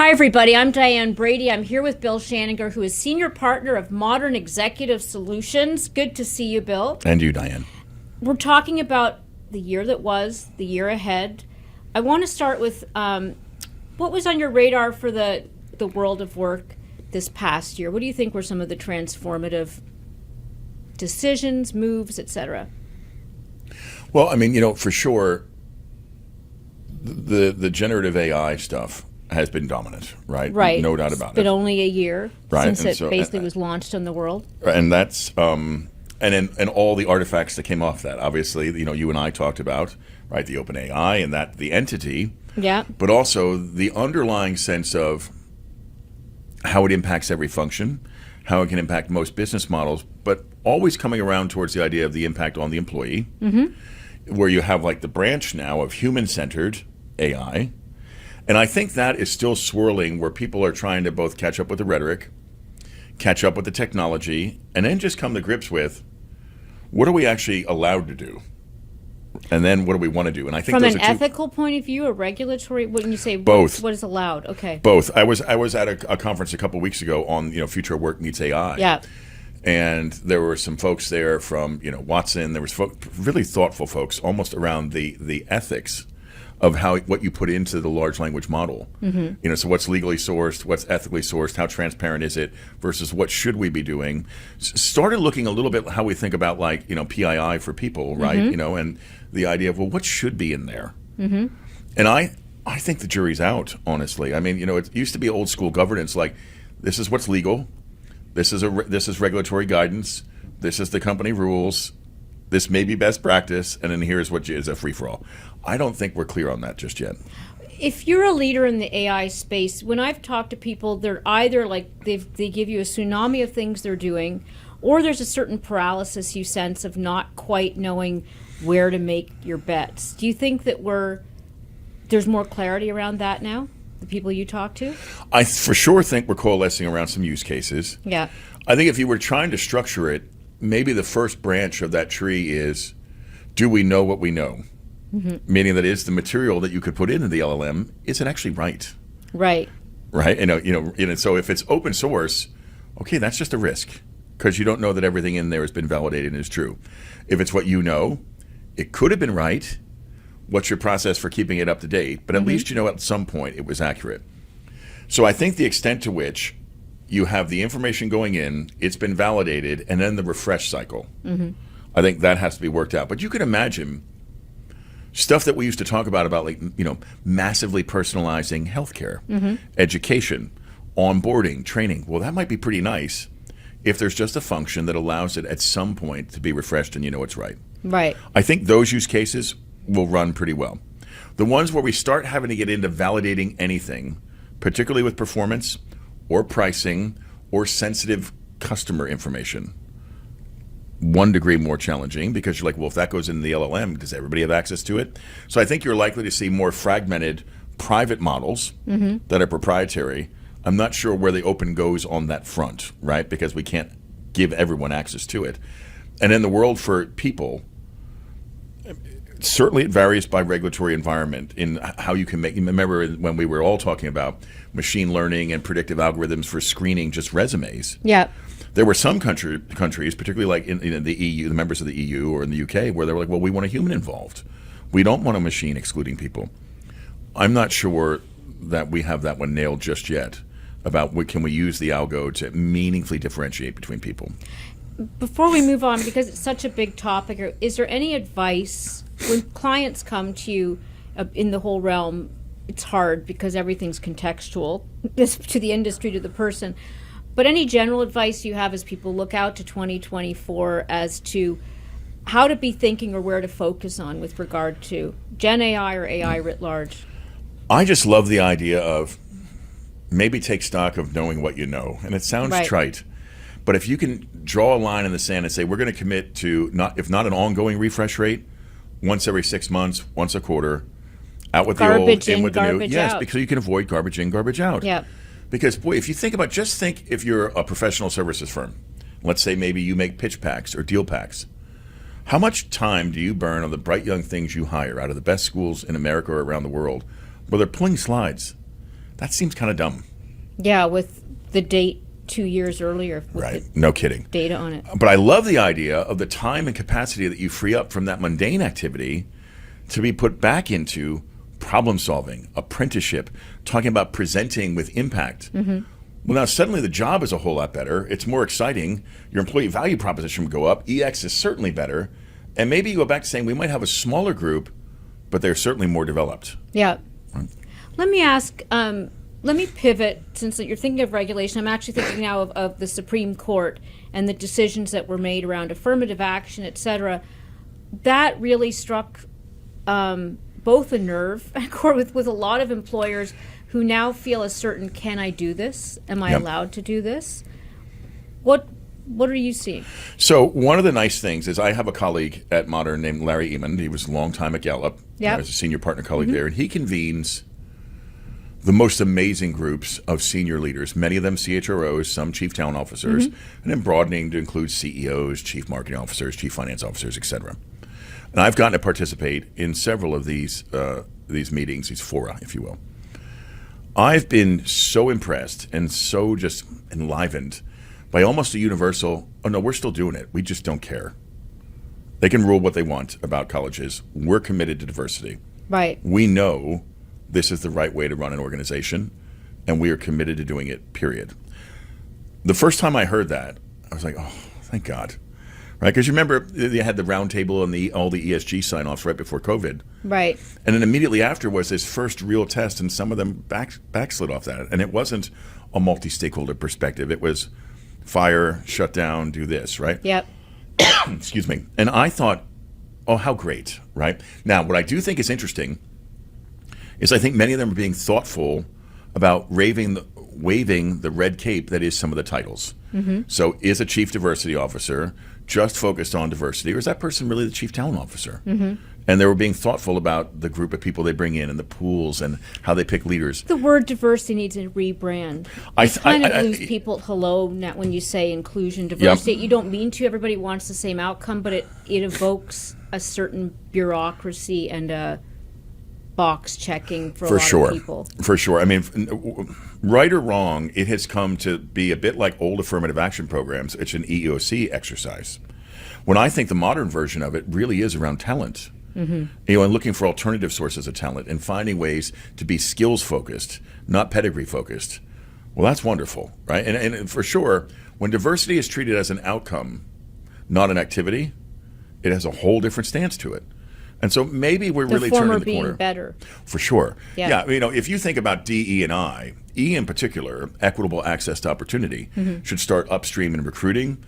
Hi, everybody. I'm Diane Brady. I'm here with Bill Schaninger, who is Senior Partner of Modern Executive Solutions. Good to see you, Bill. And you, Diane. We're talking about the year that was, the year ahead. I want to start with what was on your radar for the world of work this past year? What do you think were some of the transformative decisions, moves, et cetera? Well, I mean, for sure, the generative AI stuff has been dominant, right? Right. No doubt about it. It's been only a year right. since it basically was launched in the world. And that's and all the artifacts that came off that. Obviously, you and I talked about, right, the open AI and that the entity. Yeah. But also the underlying sense of how it impacts every function, how it can impact most business models, but always coming around towards the idea of the impact on the employee, where you have like the branch now of human-centered AI. And I think that is still swirling where people are trying to both catch up with the rhetoric, catch up with the technology, and then just come to grips with what are we actually allowed to do? And then what do we want to do? And I think from those an are two, ethical point of view, a regulatory, when you say both. What is allowed? Okay. Both. I was at a conference a couple of weeks ago on future work meets AI. Yeah. And there were some folks there from Watson. There was really thoughtful folks, almost around the ethics of what you put into the large language model. So what's legally sourced, what's ethically sourced, how transparent is it versus what should we be doing? Started looking a little bit how we think about like PII for people, right? And the idea of, well, what should be in there? And I think the jury's out, honestly. I mean, it used to be old school governance, like this is what's legal, this is regulatory guidance, this is the company rules, this may be best practice, and then here's what is a free for all. I don't think we're clear on that just yet. If you're a leader in the AI space, when I've talked to people, they're either like they give you a tsunami of things they're doing, or there's a certain paralysis you sense of not quite knowing where to make your bets. Do you think that there's more clarity around that now, the people you talk to? I for sure think we're coalescing around some use cases. Yeah. I think if you were trying to structure it, maybe the first branch of that tree is, do we know what we know? Meaning that is the material that you could put into the LLM, is it actually right? Right. Right. So if it's open source, okay, that's just a risk because you don't know that everything in there has been validated and is true. If it's what you know, it could have been right. What's your process for keeping it up to date? But at least at some point it was accurate. So I think the extent to which you have the information going in, it's been validated, and then the refresh cycle. I think that has to be worked out. But you can imagine stuff that we used to talk about like, massively personalizing healthcare, education, onboarding, training. Well, that might be pretty nice if there's just a function that allows it at some point to be refreshed and it's right. Right. I think those use cases will run pretty well. The ones where we start having to get into validating anything, particularly with performance or pricing or sensitive customer information, 1 degree more challenging because you're like, well, if that goes into the LLM, does everybody have access to it? So I think you're likely to see more fragmented private models that are proprietary. I'm not sure where the open goes on that front, right? Because we can't give everyone access to it. And in the world for people, certainly it varies by regulatory environment in how you can make. Remember when we were all talking about machine learning and predictive algorithms for screening just resumes? Yeah. There were some countries, particularly like in the EU, the members of the EU or in the UK, where they were like, well, we want a human involved. We don't want a machine excluding people. I'm not sure that we have that one nailed just yet about can we use the algo to meaningfully differentiate between people. Before we move on, because it's such a big topic, is there any advice when clients come to you in the whole realm? It's hard because everything's contextual to the industry, to the person. But any general advice you have as people look out to 2024 as to how to be thinking or where to focus on with regard to Gen AI or AI writ large? I just love the idea of maybe take stock of knowing what you know. And it sounds trite. But if you can draw a line in the sand and say, we're going to commit to, if not an ongoing refresh rate, once every 6 months, once a quarter, out with the old, in with the new. Yes, because you can avoid garbage in, garbage out. Yeah. Because, boy, if you think about, just think if you're a professional services firm. Let's say maybe you make pitch packs or deal packs. How much time do you burn on the bright young things you hire out of the best schools in America or around the world where they're pulling slides? That seems kind of dumb. Yeah, with the date 2 years earlier. With Right. the No kidding. data on it. But I love the idea of the time and capacity that you free up from that mundane activity to be put back into problem solving, apprenticeship, talking about presenting with impact. Well, now suddenly the job is a whole lot better. It's more exciting. Your employee value proposition will go up. EX is certainly better. And maybe you go back to saying we might have a smaller group, but they're certainly more developed. Yeah. Let me ask, let me pivot, since you're thinking of regulation. I'm actually thinking now of the Supreme Court and the decisions that were made around affirmative action, et cetera. That really struck both a nerve with a lot of employers who now feel a certain, can I do this? Am I allowed to do this? What are you seeing? So one of the nice things is I have a colleague at Modern named Larry Eamon. He was a long time at Gallup. Yep. I was a senior partner colleague there, and he convenes the most amazing groups of senior leaders, many of them CHROs, some chief talent officers, and then broadening to include CEOs, chief marketing officers, chief finance officers, et cetera. And I've gotten to participate in several of these meetings, these fora, if you will. I've been so impressed and so just enlivened by almost a universal, oh no, we're still doing it. We just don't care. They can rule what they want about colleges. We're committed to diversity. Right. We know this is the right way to run an organization, and we are committed to doing it, period. The first time I heard that, I was like, oh, thank God. Right? Because you remember they had the roundtable and all the ESG sign-offs right before COVID. Right. And then immediately after was this first real test, and some of them backslid off that. And it wasn't a multi-stakeholder perspective. It was fire, shut down, do this, right? Yep. Excuse me. And I thought, oh, how great, right? Now, what I do think is interesting is I think many of them are being thoughtful about waving the red cape that is some of the titles. So is a chief diversity officer just focused on diversity, or is that person really the chief talent officer? And they were being thoughtful about the group of people they bring in and the pools and how they pick leaders. The word diversity needs a rebrand. I kind of lose people hello now when you say inclusion, diversity. You don't mean to. Everybody wants the same outcome, but it evokes a certain bureaucracy and a box checking for a lot of people. For sure. I mean, right or wrong, it has come to be a bit like old affirmative action programs. It's an EEOC exercise. When I think the modern version of it really is around talent. And looking for alternative sources of talent and finding ways to be skills focused, not pedigree focused. Well, that's wonderful, right? And for sure, when diversity is treated as an outcome, not an activity, it has a whole different stance to it. And so maybe we're really turning the corner. Being better. For sure. Yeah. If you think about DE and I, E in particular, equitable access to opportunity, should start upstream in recruiting,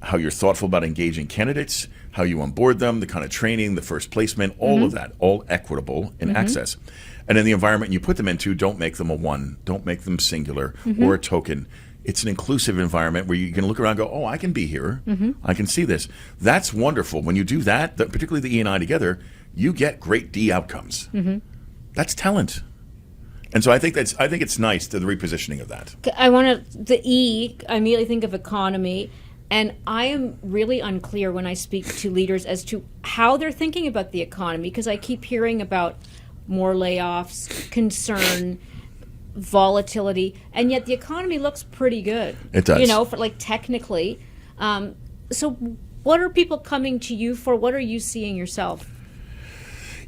how you're thoughtful about engaging candidates, how you onboard them, the kind of training, the first placement, all of that, all equitable in access. And in the environment you put them into, don't make them a one, don't make them singular or a token. It's an inclusive environment where you can look around and go, oh, I can be here. I can see this. That's wonderful. When you do that, particularly the E and I together, you get great D outcomes. That's talent. And so I think it's nice, the repositioning of that. The E, I immediately think of economy. And I am really unclear when I speak to leaders as to how they're thinking about the economy, because I keep hearing about more layoffs, concern, volatility, and yet the economy looks pretty good. It does. For technically. So what are people coming to you for? What are you seeing yourself?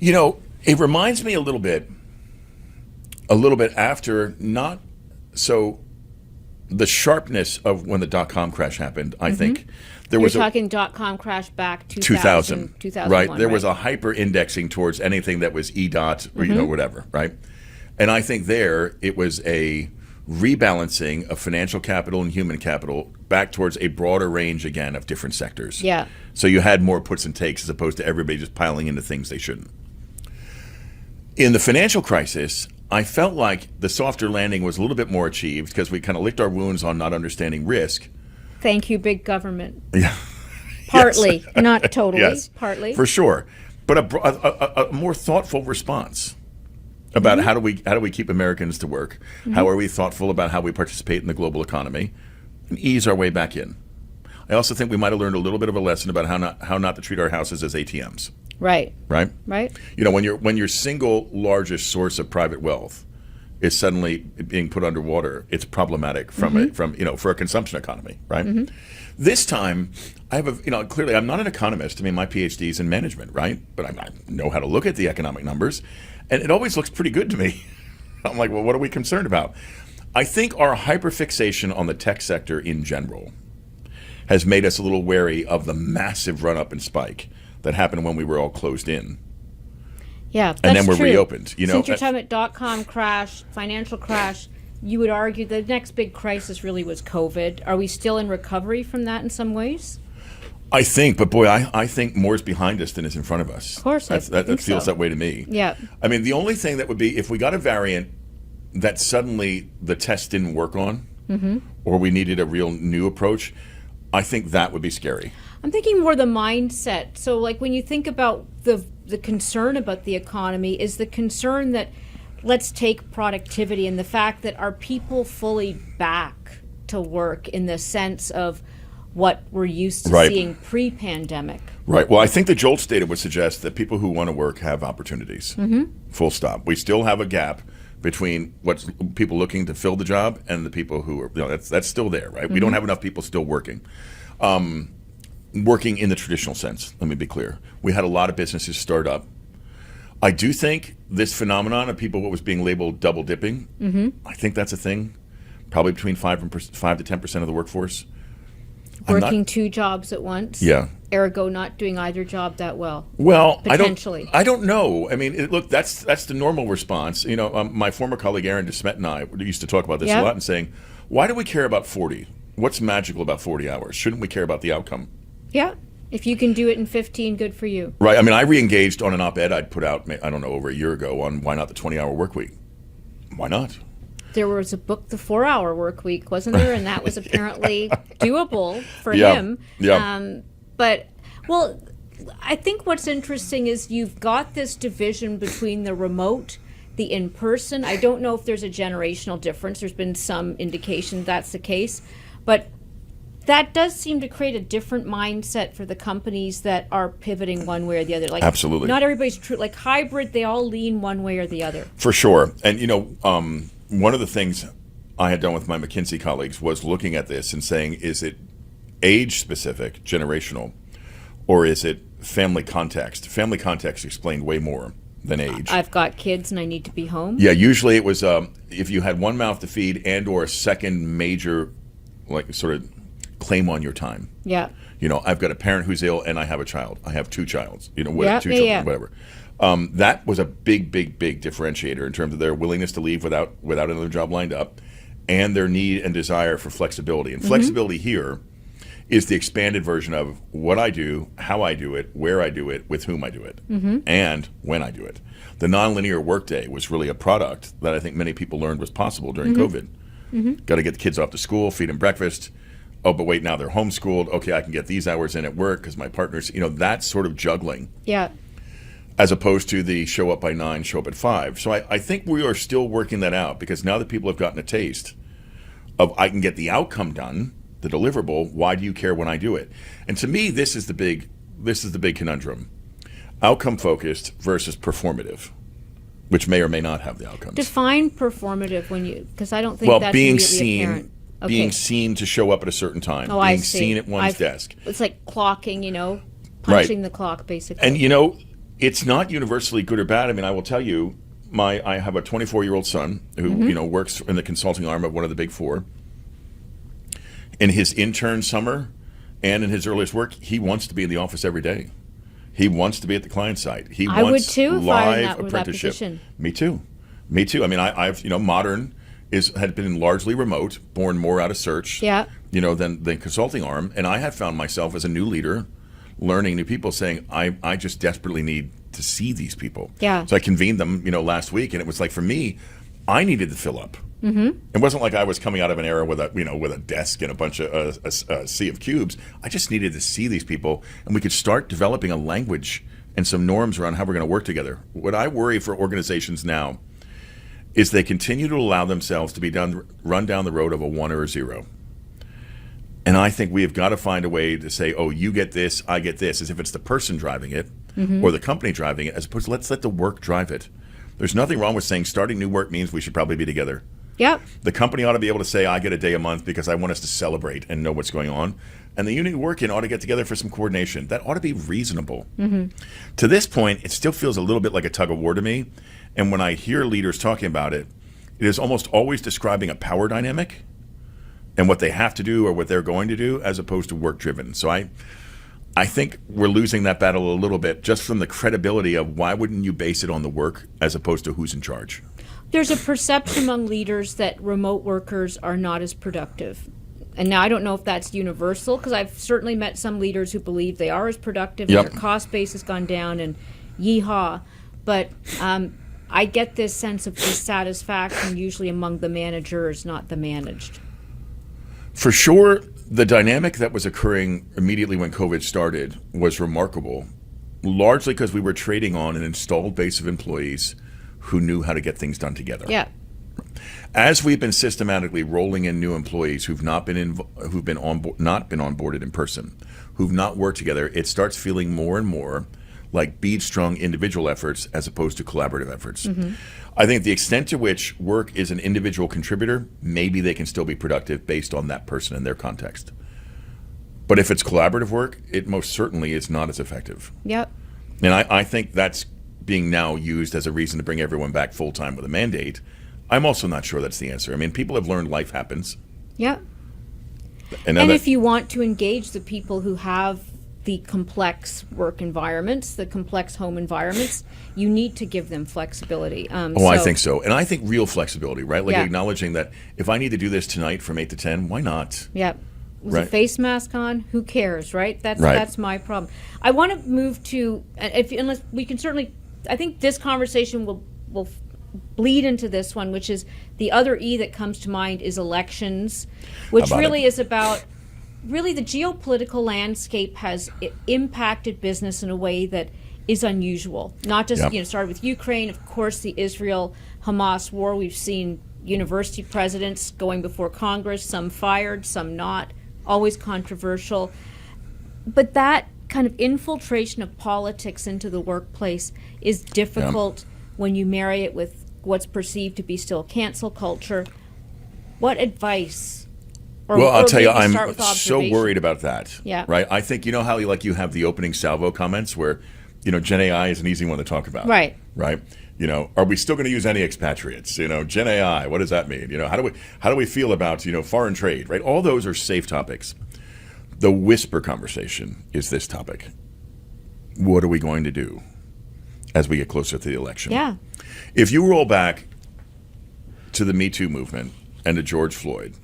It reminds me a little bit after the sharpness of when the dot-com crash happened, I think there was talking dot-com crash back 2000, 2001, right? There was a hyper-indexing towards anything that was E-dot or whatever, right? And I think there it was a rebalancing of financial capital and human capital back towards a broader range again of different sectors. Yeah. So you had more puts and takes as opposed to everybody just piling into things they shouldn't. In the financial crisis, I felt like the softer landing was a little bit more achieved because we kind of licked our wounds on not understanding risk. Thank you, big government. Yeah. Partly, not totally, yes, partly. For sure. But a more thoughtful response about how do we keep Americans to work? How are we thoughtful about how we participate in the global economy and ease our way back in? I also think we might have learned a little bit of a lesson about how not to treat our houses as Right. Right? Right. When your single largest source of private wealth is suddenly being put underwater, it's problematic from for a consumption economy, right? This time, I have clearly I'm not an economist. I mean, my PhD is in management, right? But I know how to look at the economic numbers, and it always looks pretty good to me. I'm like, well, what are we concerned about? I think our hyperfixation on the tech sector in general has made us a little wary of the massive run-up and spike that happened when we were all closed in. Yeah, that's and then we're true. reopened. Since you're talking about dot-com crash, financial crash, you would argue the next big crisis really was COVID. Are we still in recovery from that in some ways? I think, but boy, I think more is behind us than is in front of us. Of course, that feels that way to me. Yeah. I mean, the only thing that would be if we got a variant that suddenly the test didn't work on, or we needed a real new approach, I think that would be scary. I'm thinking more the mindset. So, like when you think about the concern about the economy, is the concern that let's take productivity and the fact that are people fully back to work in the sense of what we're used to seeing pre-pandemic? Right. Well, I think the JOLTS data would suggest that people who want to work have opportunities. Full stop. We still have a gap between what's people looking to fill the job and the people who are, that's still there, right? We don't have enough people still working. Working in the traditional sense, let me be clear. We had a lot of businesses start up. I do think this phenomenon of people what was being labeled double dipping, I think that's a thing, probably between 5 to 10% of the workforce. Working two jobs at once? Yeah. Ergo not doing either job that well? Well, potentially. I don't know. I mean, look, that's the normal response. My former colleague Aaron DeSmet and I used to talk about this a lot and saying, why do we care about 40? What's magical about 40 hours? Shouldn't we care about the outcome? Yeah. If you can do it in 15, good for you. Right. I mean, I re-engaged on an op-ed I'd put out, I don't know, over a year ago on why not the 20-hour work week. Why not? There was a book, The 4-Hour Work Week, wasn't there? And that was apparently doable for him. Yeah. Well, I think what's interesting is you've got this division between the remote, the in-person. I don't know if there's a generational difference. There's been some indication that's the case. But that does seem to create a different mindset for the companies that are pivoting one way or the other. Like, absolutely. Not everybody's true. Like hybrid, they all lean one way or the other. For sure. And, one of the things I had done with my McKinsey colleagues was looking at this and saying, is it age-specific, generational, or is it family context? Family context explained way more than age. I've got kids and I need to be home. Yeah, usually it was if you had one mouth to feed and or a second major, like sort of claim on your time. Yeah. I've got a parent who's ill and I have a child. I have two children, whatever. That was a big differentiator in terms of their willingness to leave without another job lined up, and their need and desire for flexibility. And flexibility here is the expanded version of what I do, how I do it, where I do it, with whom I do it, and when I do it. The nonlinear workday was really a product that I think many people learned was possible during COVID. Got to get the kids off to school, feed them breakfast. Oh, but wait, now they're homeschooled. Okay, I can get these hours in at work because my partner's, that sort of juggling. Yeah. As opposed to the show up by 9, show up at 5. So I think we are still working that out because now that people have gotten a taste of I can get the outcome done, the deliverable, why do you care when I do it? And to me, this is the big conundrum. Outcome focused versus performative, which may or may not have the outcomes. Define performative because I don't think that's immediately apparent. Okay. Being seen to show up at a certain time, being seen at one's desk. It's like clocking, punching the clock basically. And it's not universally good or bad. I mean, I will tell you, I have a 24-year-old son who works in the consulting arm of one of the big four. In his intern summer and in his earliest work, he wants to be in the office every day. He wants to be at the client site. He I wants would too if I were in that apprenticeship. position. Me too. I mean, I've modern had been largely remote, born more out of search, than the consulting arm, and I have found myself as a new leader, learning new people, saying I just desperately need to see these people. Yeah. So I convened them, last week, and it was like for me, I needed to fill up. It wasn't like I was coming out of an era with a desk and a bunch of a sea of cubes. I just needed to see these people, and we could start developing a language and some norms around how we're going to work together. What I worry for organizations now is they continue to allow themselves to be run down the road of a 1 or a 0. And I think we have got to find a way to say, oh, you get this, I get this, as if it's the person driving it or the company driving it, as opposed to let's let the work drive it. There's nothing wrong with saying starting new work means we should probably be together. Yep. The company ought to be able to say, I get a day a month because I want us to celebrate and know what's going on. And the unit you work in ought to get together for some coordination. That ought to be reasonable. To this point, it still feels a little bit like a tug of war to me. And when I hear leaders talking about it, it is almost always describing a power dynamic and what they have to do or what they're going to do as opposed to work driven. So I think we're losing that battle a little bit just from the credibility of why wouldn't you base it on the work as opposed to who's in charge? There's a perception among leaders that remote workers are not as productive. And now I don't know if that's universal, because I've certainly met some leaders who believe they are as productive, Yep. and their cost base has gone down, and yeehaw. But I get this sense of dissatisfaction usually among the managers, not the managed. For sure, the dynamic that was occurring immediately when COVID started was remarkable, largely because we were trading on an installed base of employees who knew how to get things done together. Yeah. As we've been systematically rolling in new employees who've not been onboarded in person, who've not worked together, it starts feeling more and more like bead-strung individual efforts as opposed to collaborative efforts. I think the extent to which work is an individual contributor, maybe they can still be productive based on that person and their context. But if it's collaborative work, it most certainly is not as effective. Yep. And I think that's being now used as a reason to bring everyone back full-time with a mandate. I'm also not sure that's the answer. I mean, people have learned life happens. Yep. And if you want to engage the people who have the complex work environments, the complex home environments, you need to give them flexibility. I think so. And I think real flexibility, right? Like Yeah. acknowledging that if I need to do this tonight from 8 to 10, why not? Yep. With Right. a face mask on, who cares, right? Right. That's my problem. I want to move to, unless we can certainly, I think this conversation will bleed into this one, which is the other E that comes to mind is elections, which really is about, really the geopolitical landscape has impacted business in a way that is unusual. Not just, started with Ukraine, of course, the Israel-Hamas war. We've seen university presidents going before Congress, some fired, some not, always controversial. But that kind of infiltration of politics into the workplace is difficult when you marry it with what's perceived to be still cancel culture. What advice? I'll tell you, I'm start with so observation. worried about that. Yeah. Right? I think, you know how you have the opening salvo comments where, Gen AI is an easy one to talk about. Right. Right? Are we still going to use any expatriates? Gen AI, what does that mean? How do we feel about, foreign trade, right? All those are safe topics. The whisper conversation is this topic. What are we going to do as we get closer to the election? Yeah. If you roll back to the Me Too movement and to George Floyd,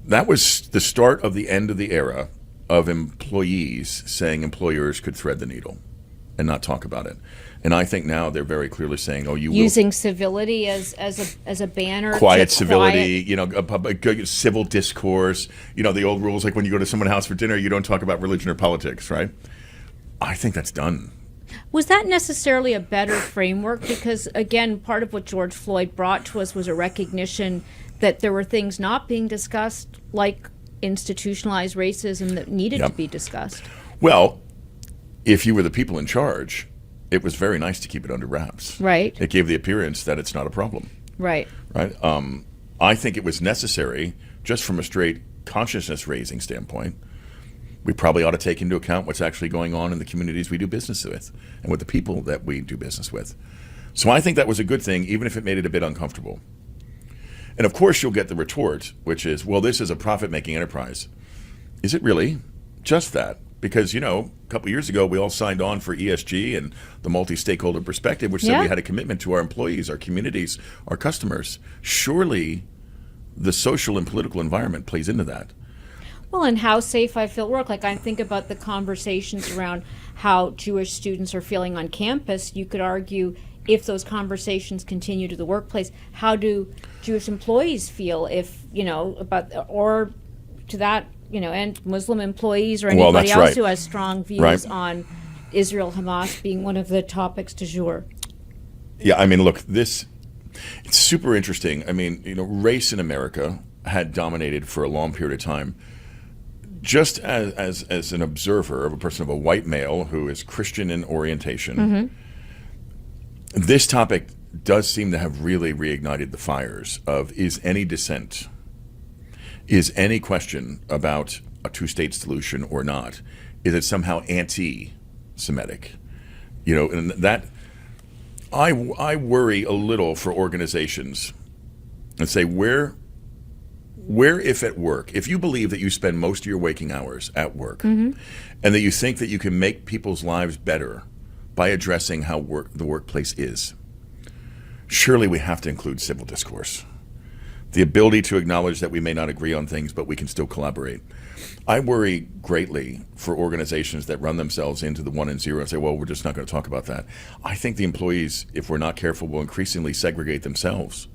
that was the start of the end of the era of employees saying employers could thread the needle and not talk about it. And I think now they're very clearly saying, using civility as a banner. Quiet civility, a public civil discourse, the old rules like when you go to someone's house for dinner, you don't talk about religion or politics, right? I think that's done. Was that necessarily a better framework? Because, again, part of what George Floyd brought to us was a recognition that there were things not being discussed, like institutionalized racism, that needed to be discussed. Well, if you were the people in charge, it was very nice to keep it under wraps. Right. It gave the appearance that it's not a problem. Right. Right. I think it was necessary, just from a straight consciousness-raising standpoint. We probably ought to take into account what's actually going on in the communities we do business with and with the people that we do business with. So I think that was a good thing, even if it made it a bit uncomfortable. And of course, you'll get the retort, which is, well, this is a profit-making enterprise. Is it really? Just that. Because, a couple of years ago, we all signed on for ESG and the multi-stakeholder perspective, which said we had a commitment to our employees, our communities, our customers. Surely the social and political environment plays into that. Well, and how safe I feel at work. Like, I think about the conversations around how Jewish students are feeling on campus. You could argue, if those conversations continue to the workplace, how do Jewish employees feel or to that, and Muslim employees or anybody else who has strong views on Israel Hamas being one of the topics du jour? Yeah, I mean, look, it's super interesting. I mean, race in America had dominated for a long period of time. Just as an observer of a person of a white male who is Christian in orientation, This topic does seem to have really reignited the fires of, is any dissent, is any question about a two-state solution or not, is it somehow anti-Semitic? And that, I worry a little for organizations and say, where if at work, if you believe that you spend most of your waking hours at work, and that you think that you can make people's lives better by addressing how the workplace is, surely we have to include civil discourse. The ability to acknowledge that we may not agree on things, but we can still collaborate. I worry greatly for organizations that run themselves into the 1 and 0 and say, well, we're just not going to talk about that. I think the employees, if we're not careful, will increasingly segregate themselves.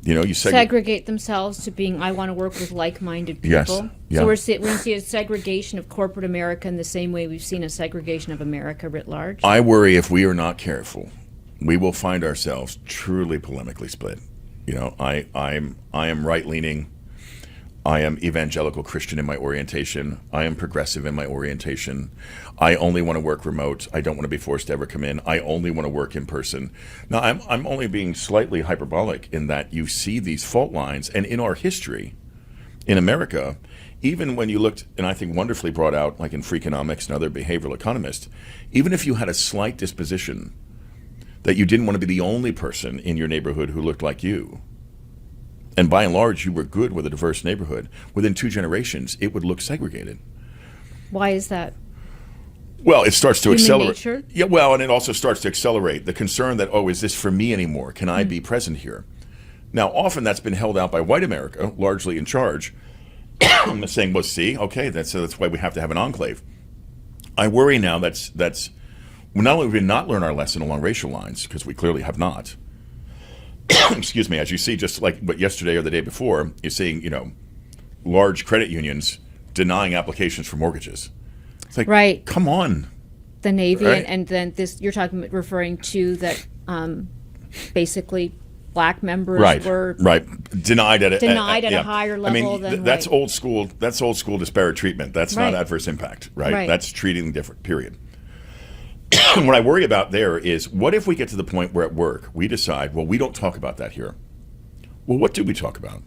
You segregate themselves to being, I want to work with like-minded people. Yes. Yeah. So we're going to see a segregation of corporate America in the same way we've seen a segregation of America writ large. I worry if we are not careful, we will find ourselves truly polemically split. I am right-leaning. I am evangelical Christian in my orientation. I am progressive in my orientation. I only want to work remote. I don't want to be forced to ever come in. I only want to work in person. Now, I'm only being slightly hyperbolic in that you see these fault lines. And in our history, in America, even when you looked, and I think wonderfully brought out, like in Freakonomics and other behavioral economists, even if you had a slight disposition that you didn't want to be the only person in your neighborhood who looked like you, and by and large, you were good with a diverse neighborhood, within 2 generations, it would look segregated. Why is that? Well, it starts to Human accelerate. Nature? Yeah, well, and it also starts to accelerate the concern that, is this for me anymore? Can I be present here? Now, often that's been held out by white America, largely in charge, saying, well, see, okay, that's why we have to have an enclave. I worry not only have we not learned our lesson along racial lines, because we clearly have not. Excuse me, as you see, just like but yesterday or the day before, you're seeing, large credit unions denying applications for mortgages. It's like, right. Come on. The Navy, right? and then this, you're referring to that basically black members were denied at a higher level than that's white. old school. That's old school disparate treatment. That's not adverse impact, right? That's treating them different. Period. What I worry about there is, what if we get to the point where at work we decide, well, we don't talk about that here. Well, what do we talk about?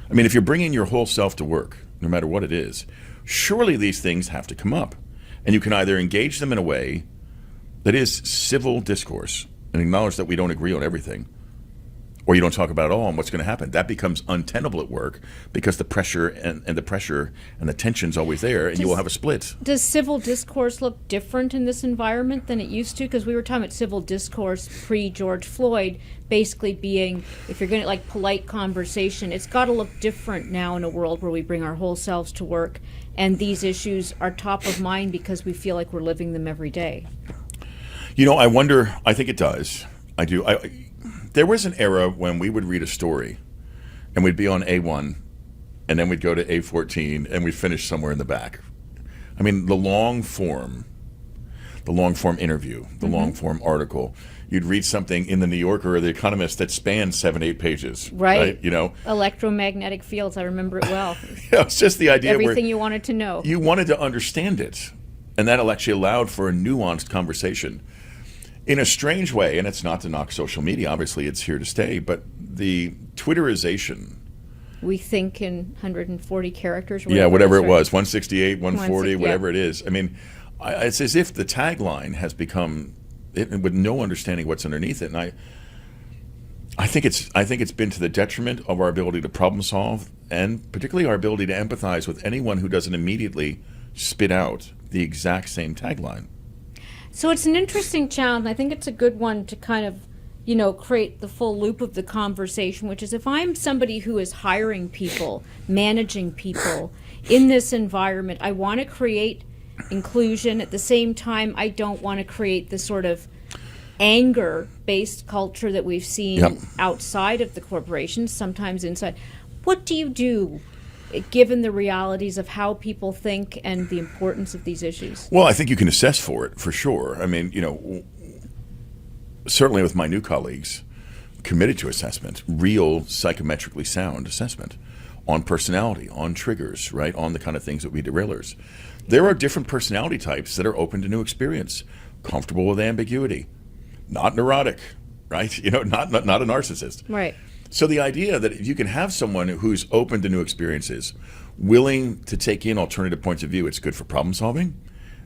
I mean, if you're bringing your whole self to work, no matter what it is, surely these things have to come up. And you can either engage them in a way that is civil discourse and acknowledge that we don't agree on everything, or you don't talk about it all, and what's going to happen? That becomes untenable at work because the pressure and the tension's always there, and you will have a split. Does civil discourse look different in this environment than it used to? Because we were talking about civil discourse pre-George Floyd basically being, if you're going to polite conversation, it's got to look different now in a world where we bring our whole selves to work, and these issues are top of mind because we feel like we're living them every day. I wonder, I think it does. I do. There was an era when we would read a story and we'd be on A1 and then we'd go to A14 and we'd finish somewhere in the back. I mean, the long form interview, the long form article, you'd read something in the New Yorker or the Economist that spanned 7-8 pages. Right. Electromagnetic fields, I remember it well. It's just the idea everything you wanted to know. You wanted to understand it. And that actually allowed for a nuanced conversation. In a strange way, and it's not to knock social media, obviously it's here to stay, but the Twitterization. We think in 140 characters? Whatever it was, 168, 140, whatever it is. I mean, it's as if the tagline has become, with no understanding what's underneath it, and I think it's been to the detriment of our ability to problem solve, and particularly our ability to empathize with anyone who doesn't immediately spit out the exact same tagline. So it's an interesting challenge. I think it's a good one to kind of, create the full loop of the conversation, which is if I'm somebody who is hiring people, managing people in this environment, I want to create inclusion. At the same time, I don't want to create the sort of anger-based culture that we've seen outside of the corporations, sometimes inside. What do you do given the realities of how people think and the importance of these issues? Well, I think you can assess for it, for sure. I mean, certainly with my new colleagues, committed to assessment, real psychometrically sound assessment on personality, on triggers, right, on the kind of things that we derailers. There are different personality types that are open to new experience, comfortable with ambiguity, not neurotic, right? Not a narcissist. Right. So the idea that you can have someone who's open to new experiences, willing to take in alternative points of view, it's good for problem solving,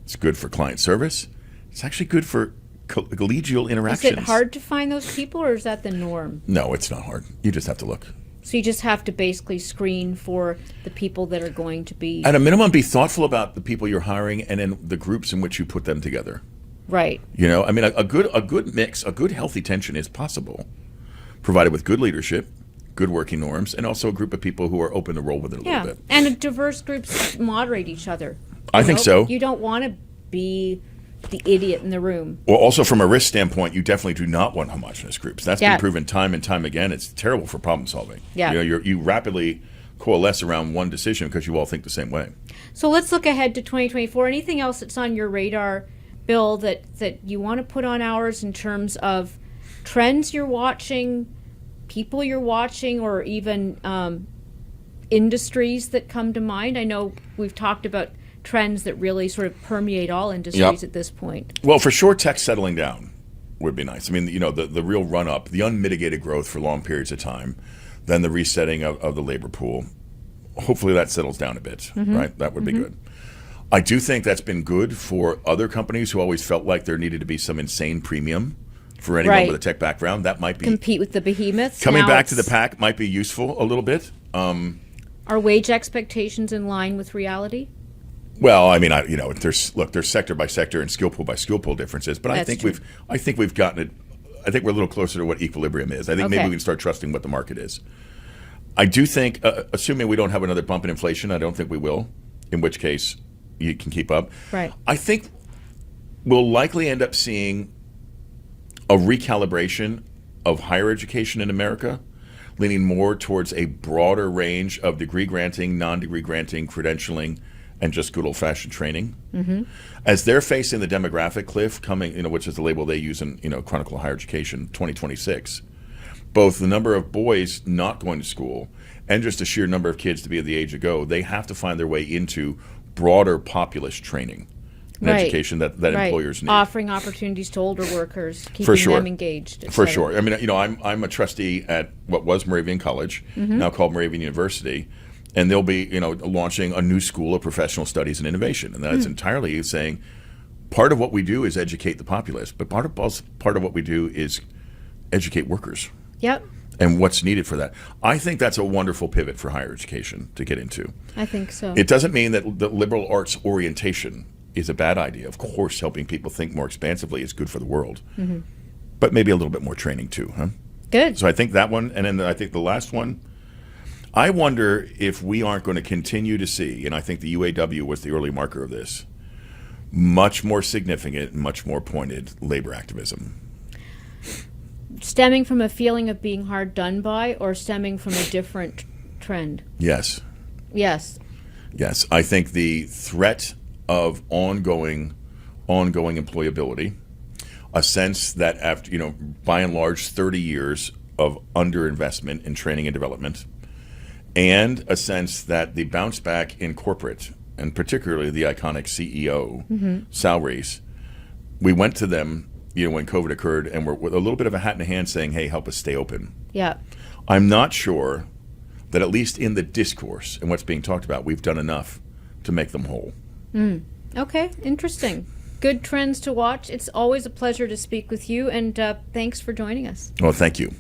it's good for client service, it's actually good for collegial interactions. Is it hard to find those people, or is that the norm? No, it's not hard. You just have to look. So you just have to basically screen for the people that are going to be... At a minimum, be thoughtful about the people you're hiring and in the groups in which you put them together. Right. I mean, a good mix, a good healthy tension is possible, provided with good leadership, good working norms, and also a group of people who are open to roll with it a little bit. And diverse groups moderate each other. I think so. You don't want to be the idiot in the room. Well, also from a risk standpoint, you definitely do not want homogenous groups. That's been proven time and time again. It's terrible for problem solving. Yeah. You rapidly coalesce around one decision because you all think the same way. So let's look ahead to 2024. Anything else that's on your radar, Bill, that you want to put on ours in terms of trends you're watching, people you're watching, or even industries that come to mind? I know we've talked about trends that really sort of permeate all industries at this point. Well, for sure, tech settling down would be nice. I mean, the real run-up, the unmitigated growth for long periods of time, then the resetting of the labor pool. Hopefully that settles down a bit, right? That would be good. I do think that's been good for other companies who always felt like there needed to be some insane premium for anyone with a tech background. That might be... Compete with the behemoths. Coming back to the pack might be useful a little bit. Are wage expectations in line with reality? Well, I mean, there's sector by sector and skill pool by skill pool differences, but I think we've gotten it. I think we're a little closer to what equilibrium is. I think maybe we can start trusting what the market is. I do think, assuming we don't have another bump in inflation, I don't think we will, in which case you can keep up. Right. I think we'll likely end up seeing a recalibration of higher education in America, leaning more towards a broader range of degree granting, non-degree granting, credentialing, and just good old-fashioned training. As they're facing the demographic cliff coming, which is the label they use in, Chronicle of Higher Education, 2026, both the number of boys not going to school and just the sheer number of kids to be at the age to go, they have to find their way into broader populace training and education that employers need. Offering opportunities to older workers, keeping them engaged. For sure. I mean, I'm a trustee at what was Moravian College, now called Moravian University. And they'll be, launching a new school of professional studies and innovation. And that's entirely saying part of what we do is educate the populace, but part of what we do is educate workers. Yep. And what's needed for that. I think that's a wonderful pivot for higher education to get into. I think so. It doesn't mean that the liberal arts orientation is a bad idea. Of course, helping people think more expansively is good for the world. But maybe a little bit more training too, huh? Good. So I think that one, and then I think the last one, I wonder if we aren't going to continue to see, and I think the UAW was the early marker of this, much more significant and much more pointed labor activism. Stemming from a feeling of being hard done by, or stemming from a different trend? Yes. Yes. Yes. I think the threat of ongoing employability, a sense that after, by and large, 30 years of underinvestment in training and development, and a sense that the bounce back in corporate, and particularly the iconic CEO salaries, we went to them, when COVID occurred, and we're with a little bit of a hat in hand saying, hey, help us stay open. Yeah. I'm not sure that at least in the discourse and what's being talked about, we've done enough to make them whole. Okay, interesting. Good trends to watch. It's always a pleasure to speak with you, and thanks for joining us. Well, thank you.